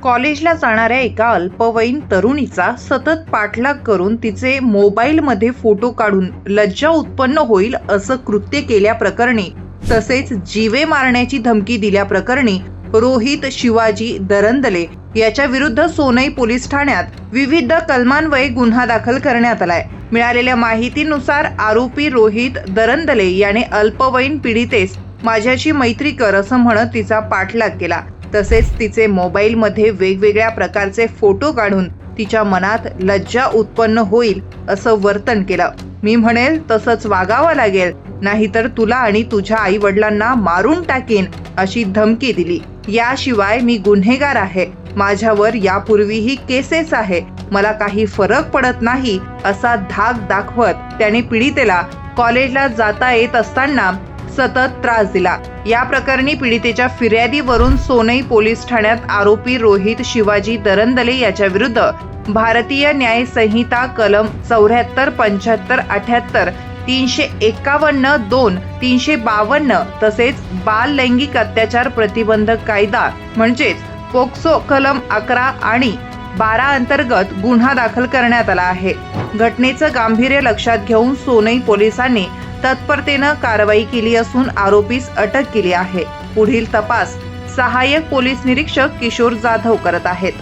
कॉलेजला जाणाऱ्या एका अल्पवयीन तरुणीचा सतत पाठलाग करून तिचे मोबाईलमध्ये फोटो काढून लज्जा उत्पन्न होईल असं कृत्य केल्याप्रकरणी तसेच जीवे मारण्याची धमकी दिल्याप्रकरणी रोहित शिवाजी दरंदले याच्या विरुद्ध सोनई पोलीस ठाण्यात विविध कलमान्वये गुन्हा दाखल करण्यात आलाय। मिळालेल्या माहितीनुसार आरोपी रोहित दरंदले याने अल्पवयीन पीडितेस माझ्याशी मैत्री कर असं म्हणत तिचा पाठलाग केला। तसेच तिचे मोबाईलमध्ये वेगवेगळ्या प्रकारचे फोटो काढून तिच्या मनात लज्जा उत्पन्न होईल असं वर्तन केलं। मी म्हणेल तसंच वागावं लागेल, नाहीतर तुला आणि तुझ्या आई वडिलांना मारून टाकीन अशी धमकी दिली। याशिवाय मी गुन्हेगार आहे, माझ्यावर यापूर्वीही केसेस आहे, मला काही फरक पडत नाही असा धाक दाखवत त्याने पीडितेला कॉलेजला जाता येत असताना सतत त्रास दिला। या प्रकरणी पीडितेच्या फिर्यादीवरून सोनई पोलीस ठाण्यात आरोपी रोहित शिवाजी दरंदले याच्या विरुद्ध भारतीय न्याय संहिता कलम 74, 75, 78, 351, 2, 352 तसेच बाल लैंगिक अत्याचार प्रतिबंधक कायदा म्हणजेच पोक्सो कलम 11 आणि 12 अंतर्गत गुन्हा दाखल करण्यात आला आहे। घटनेचं गांभीर्य लक्षात घेऊन सोनई पोलिसांनी तत्परतेनं कारवाई केली असून आरोपीस अटक केली आहे। पुढील तपास सहाय्यक पोलीस निरीक्षक किशोर जाधव करत आहेत।